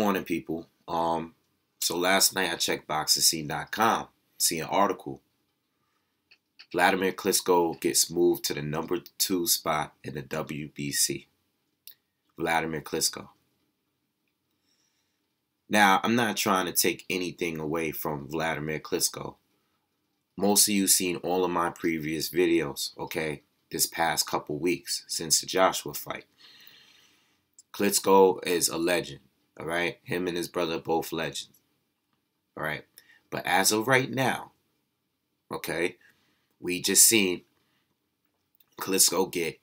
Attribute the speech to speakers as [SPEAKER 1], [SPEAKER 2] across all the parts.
[SPEAKER 1] morning, people. So last night I checked BoxingScene.com, see an article. Vladimir Klitschko gets moved to the number 2 spot in the WBC. Vladimir Klitschko. Now, I'm not trying to take anything away from Vladimir Klitschko. Most of you seen all of my previous videos, okay, this past couple weeks since the Joshua fight. Klitschko is a legend, all right? Him and his brother are both legends, all right? But as of right now, okay, we just seen Klitschko get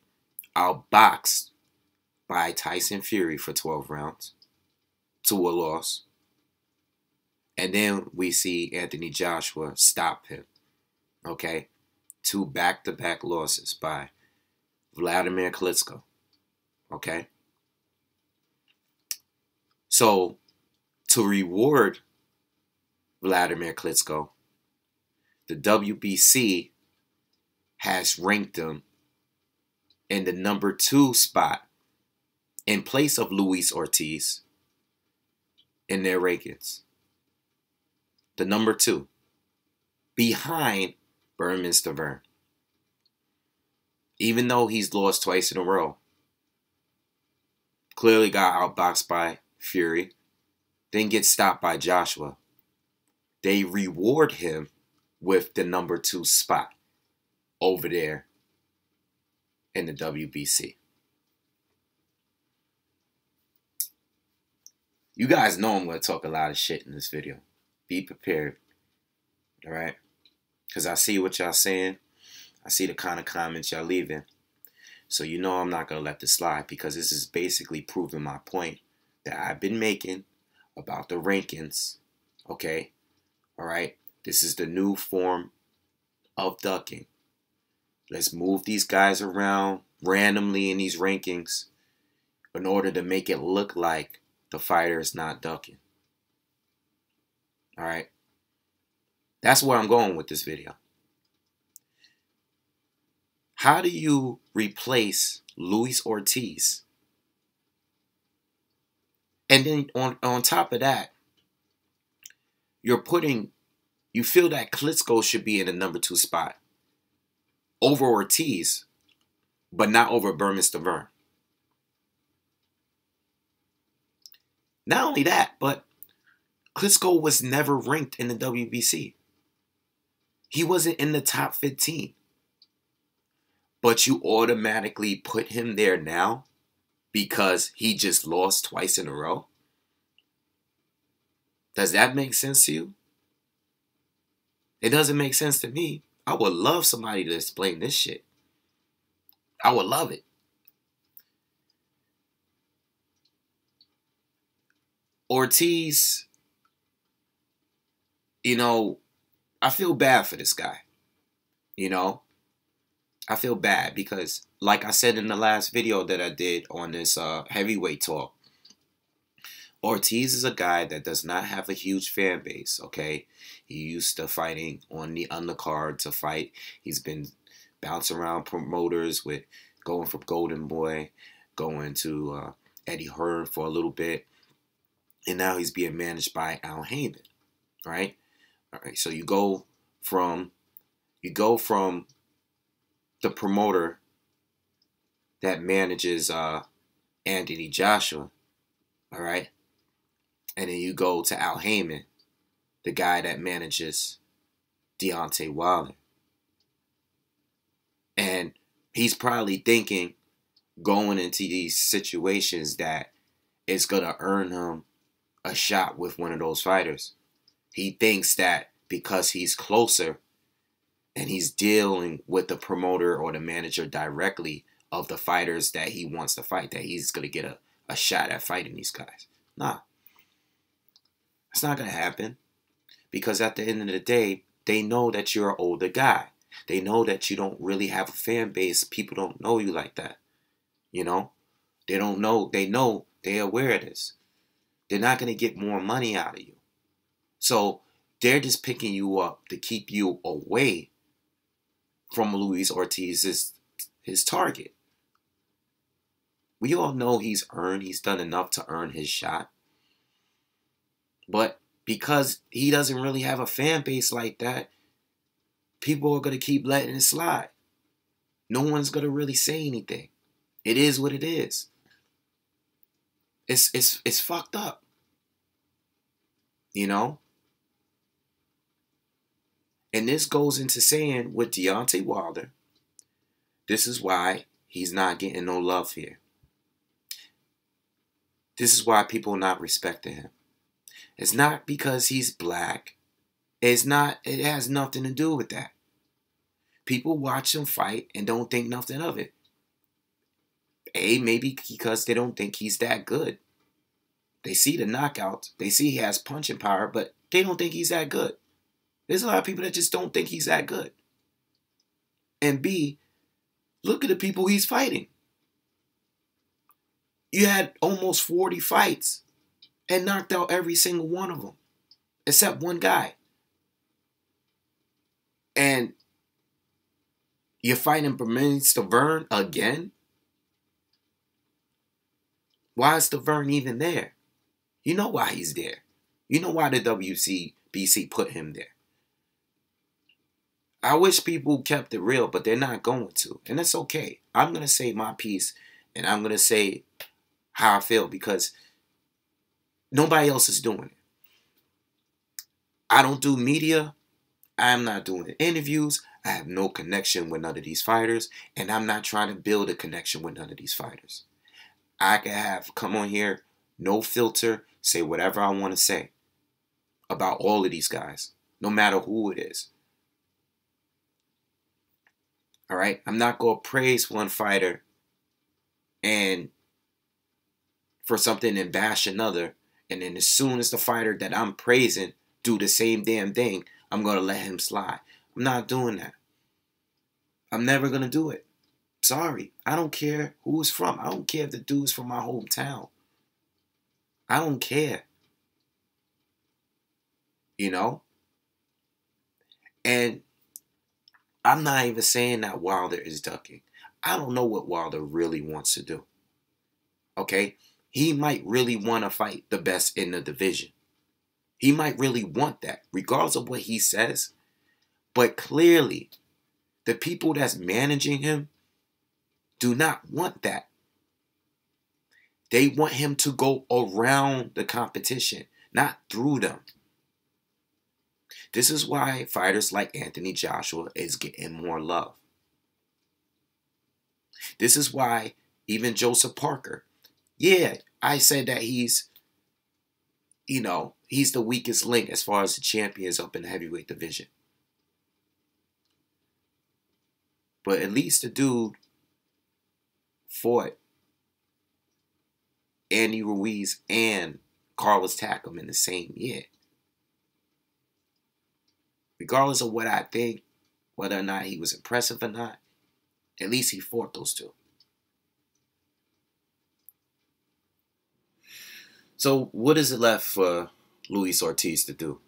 [SPEAKER 1] outboxed by Tyson Fury for 12 rounds to a loss. And then we see Anthony Joshua stop him, okay? 2 back-to-back losses by Vladimir Klitschko, okay? So, to reward Vladimir Klitschko, the WBC has ranked him in the number 2 spot in place of Luis Ortiz in their rankings. The number 2, behind Burmester Vern. Even though he's lost twice in a row, clearly got outboxed by Fury, then gets stopped by Joshua. They reward him with the number 2 spot over there in the WBC. You guys know I'm going to talk a lot of shit in this video. Be prepared, all right? Because I see what y'all saying. I see the kind of comments y'all leaving. So you know I'm not going to let this slide, because this is basically proving my point that I've been making about the rankings, okay? All right? This is the new form of ducking. Let's move these guys around randomly in these rankings in order to make it look like the fighter is not ducking. All right? That's where I'm going with this video. How do you replace Luis Ortiz? And then on top of that, you feel that Klitschko should be in the number 2 spot over Ortiz, but not over Burmester Vern. Not only that, but Klitschko was never ranked in the WBC. He wasn't in the top 15. But you automatically put him there now because he just lost twice in a row? Does that make sense to you? It doesn't make sense to me. I would love somebody to explain this shit. I would love it. Ortiz, you know, I feel bad for this guy. You know, I feel bad because, like I said in the last video that I did on this heavyweight talk, Ortiz is a guy that does not have a huge fan base, okay? He used to fighting on the undercard to fight. He's been bouncing around promoters with going from Golden Boy, going to Eddie Hearn for a little bit, and now he's being managed by Al Heyman, right? All right, so you go from the promoter that manages Anthony Joshua, all right? And then you go to Al Heyman, the guy that manages Deontay Wilder. And he's probably thinking, going into these situations, that it's going to earn him a shot with one of those fighters. He thinks that because he's closer and he's dealing with the promoter or the manager directly of the fighters that he wants to fight, that he's going to get a shot at fighting these guys. Nah. It's not going to happen, because at the end of the day, they know that you're an older guy. They know that you don't really have a fan base. People don't know you like that. You know? They don't know. They know. They're aware of this. They're not going to get more money out of you. So they're just picking you up to keep you away from Luis Ortiz, his target. We all know he's done enough to earn his shot. But because he doesn't really have a fan base like that, people are going to keep letting it slide. No one's going to really say anything. It is what it is. It's fucked up. You know? And this goes into saying with Deontay Wilder, this is why he's not getting no love here. This is why people are not respecting him. It's not because he's black. It has nothing to do with that. People watch him fight and don't think nothing of it. Maybe because they don't think he's that good. They see the knockouts. They see he has punching power, but they don't think he's that good. There's a lot of people that just don't think he's that good. And B, look at the people he's fighting. You had almost 40 fights and knocked out every single one of them, except one guy. And you're fighting Bermane Stiverne again? Why is Stiverne even there? You know why he's there. You know why the WCBC put him there. I wish people kept it real, but they're not going to. And that's okay. I'm going to say my piece, and I'm going to say how I feel, because nobody else is doing it. I don't do media. I'm not doing interviews. I have no connection with none of these fighters, and I'm not trying to build a connection with none of these fighters. I can come on here, no filter, say whatever I want to say about all of these guys, no matter who it is. All right? I'm not going to praise one fighter and for something and bash another, and then as soon as the fighter that I'm praising do the same damn thing, I'm going to let him slide. I'm not doing that. I'm never going to do it. Sorry. I don't care who it's from. I don't care if the dude's from my hometown. I don't care. You know? And I'm not even saying that Wilder is ducking. I don't know what Wilder really wants to do. Okay? He might really want to fight the best in the division. He might really want that, regardless of what he says. But clearly, the people that's managing him do not want that. They want him to go around the competition, not through them. This is why fighters like Anthony Joshua is getting more love. This is why even Joseph Parker, yeah, I said that he's the weakest link as far as the champions up in the heavyweight division. But at least the dude fought Andy Ruiz and Carlos Takam in the same year. Regardless of what I think, whether or not he was impressive or not, at least he fought those two. So what is it left for Luis Ortiz to do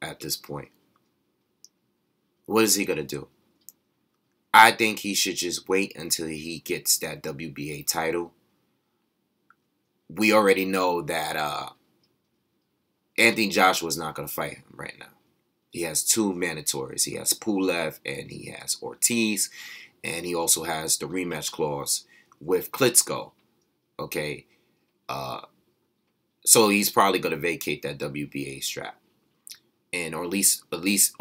[SPEAKER 1] at this point? What is he going to do? I think he should just wait until he gets that WBA title. We already know that Anthony Joshua is not going to fight him right now. He has two mandatories. He has Pulev and he has Ortiz. And he also has the rematch clause with Klitschko. Okay. So he's probably going to vacate that WBA strap. And or at least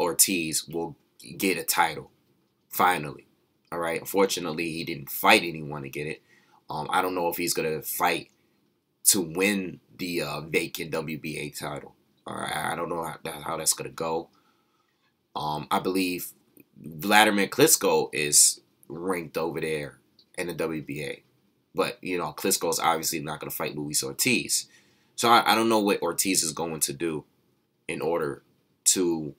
[SPEAKER 1] Ortiz will get a title. Finally. All right. Unfortunately, he didn't fight anyone to get it. I don't know if he's going to fight to win the vacant WBA title. All right. I don't know how that's going to go. I believe Vladimir Klitschko is ranked over there in the WBA. But, Klitschko is obviously not going to fight Luis Ortiz. So I don't know what Ortiz is going to do in order to...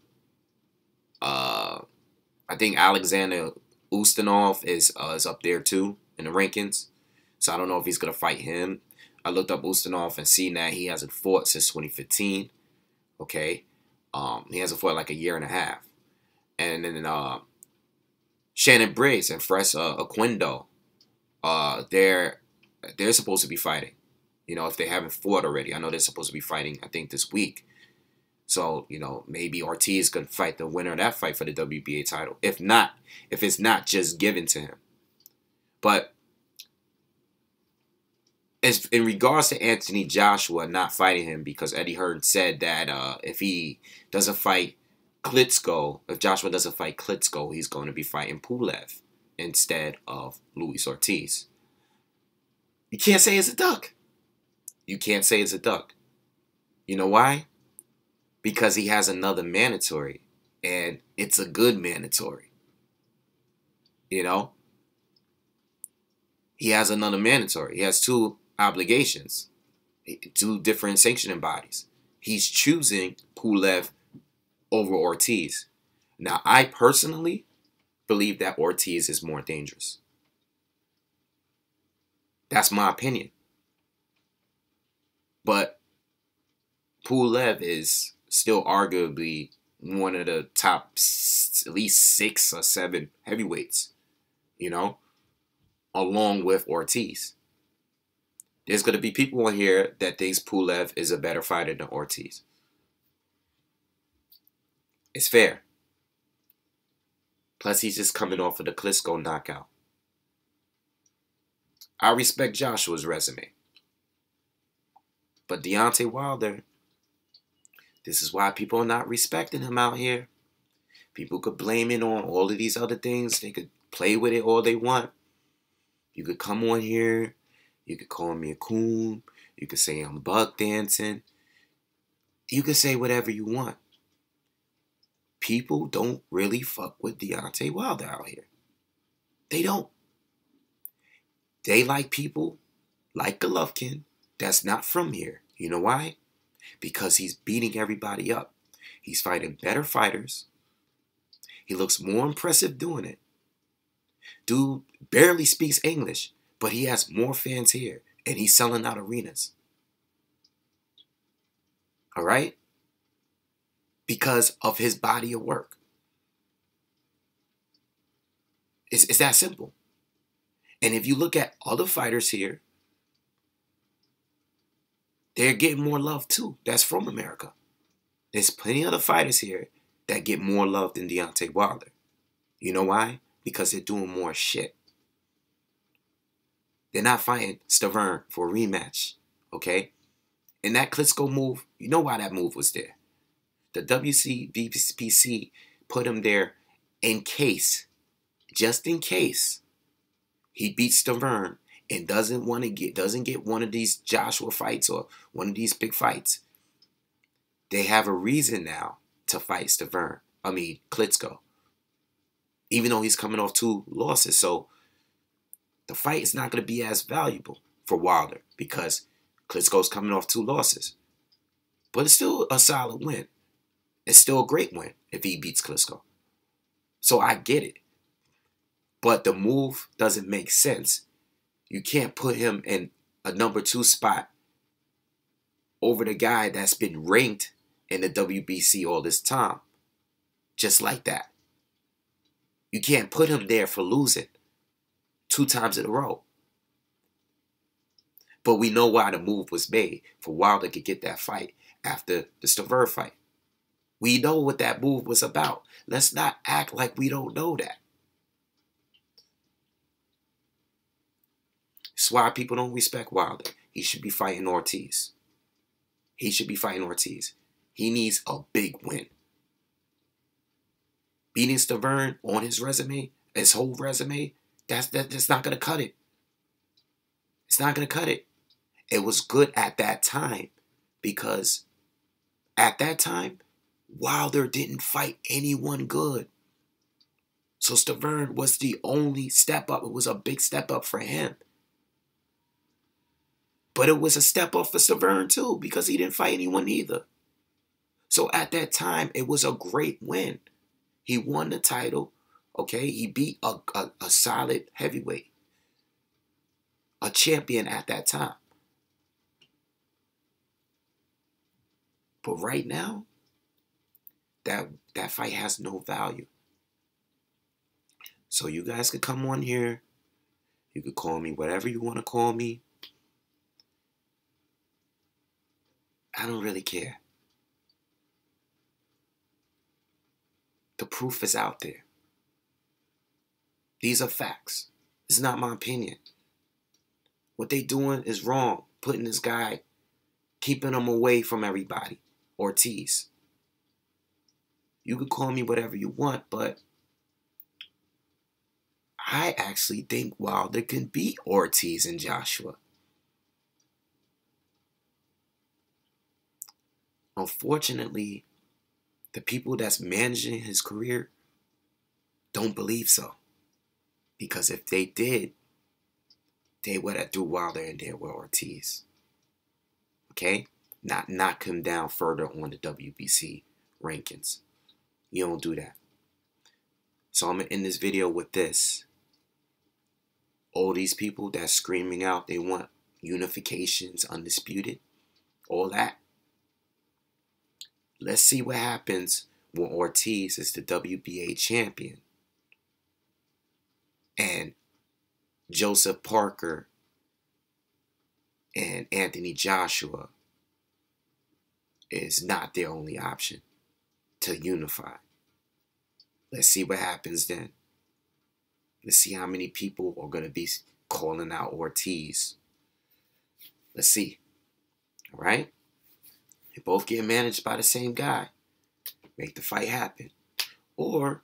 [SPEAKER 1] I think Alexander Ustinov is up there too in the rankings. So I don't know if he's going to fight him. I looked up Ustinov and seen that he hasn't fought since 2015. Okay. He hasn't fought like a year and a half. And then Shannon Briggs and Fres Aquindo, they're supposed to be fighting. If they haven't fought already. I know they're supposed to be fighting, I think, this week. So, you know, maybe Ortiz could fight the winner of that fight for the WBA title. If not, if it's not just given to him. But as in regards to Anthony Joshua not fighting him, because Eddie Hearn said that if he doesn't fight Klitschko, if Joshua doesn't fight Klitschko, he's going to be fighting Pulev instead of Luis Ortiz. You can't say it's a duck. You can't say it's a duck. You know why? Because he has another mandatory, and it's a good mandatory. You know? He has another mandatory. He has two obligations, two different sanctioning bodies. He's choosing Pulev over Ortiz. Now, I personally believe that Ortiz is more dangerous. That's my opinion. But Pulev is still arguably one of the top at least 6 or 7 heavyweights, you know, along with Ortiz. There's going to be people on here that thinks Pulev is a better fighter than Ortiz. It's fair. Plus, he's just coming off of the Klitschko knockout. I respect Joshua's resume. But Deontay Wilder, this is why people are not respecting him out here. People could blame it on all of these other things. They could play with it all they want. You could come on here. You could call me a coon. You could say I'm buck dancing. You could say whatever you want. People don't really fuck with Deontay Wilder out here. They don't. They like people like Golovkin that's not from here. You know why? Because he's beating everybody up. He's fighting better fighters. He looks more impressive doing it. Dude barely speaks English, but he has more fans here, and he's selling out arenas. All right? Because of his body of work. It's that simple. And if you look at other fighters here, they're getting more love too. That's from America. There's plenty of other fighters here that get more love than Deontay Wilder. You know why? Because they're doing more shit. They're not fighting Stavern for a rematch. Okay? And that Klitschko move, you know why that move was there. The WBC put him there in case, just in case, he beats Stavern and doesn't get one of these Joshua fights or one of these big fights. They have a reason now to fight Klitschko. Even though he's coming off 2 losses. So the fight is not going to be as valuable for Wilder because Klitschko's coming off 2 losses. But it's still a solid win. It's still a great win if he beats Klitschko. So I get it. But the move doesn't make sense. You can't put him in a number 2 spot over the guy that's been ranked in the WBC all this time. Just like that. You can't put him there for losing 2 times in a row. But we know why the move was made, for Wilder to get that fight after the Stavern fight. We know what that move was about. Let's not act like we don't know that. That's why people don't respect Wilder. He should be fighting Ortiz. He should be fighting Ortiz. He needs a big win. Beating Stavern on his resume, his whole resume, that's not going to cut it. It's not going to cut it. It was good at that time because at that time, Wilder didn't fight anyone good. So Stavern was the only step up. It was a big step up for him. But it was a step up for Stavern too because he didn't fight anyone either. So at that time, it was a great win. He won the title. Okay, he beat a solid heavyweight. A champion at that time. But right now, that fight has no value. So you guys could come on here. You could call me whatever you want to call me. I don't really care. The proof is out there. These are facts. It's not my opinion. What they doing is wrong. Putting this guy, keeping him away from everybody. Ortiz. You can call me whatever you want, but I actually think Wilder can beat Ortiz and Joshua. Unfortunately, the people that's managing his career don't believe so. Because if they did, they would have threw Wilder in there with Ortiz. Okay? Not knock him down further on the WBC rankings. You don't do that. So I'm going to end this video with this. All these people that's screaming out they want unifications, undisputed, all that. Let's see what happens when Ortiz is the WBA champion. And Joseph Parker and Anthony Joshua is not their only option to unify. Let's see what happens then. Let's see how many people are going to be calling out Ortiz. Let's see. All right? They both get managed by the same guy. Make the fight happen. Or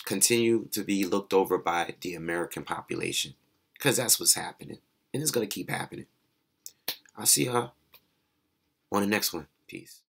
[SPEAKER 1] continue to be looked over by the American population. Because that's what's happening. And it's going to keep happening. I'll see y'all on the next one. Peace.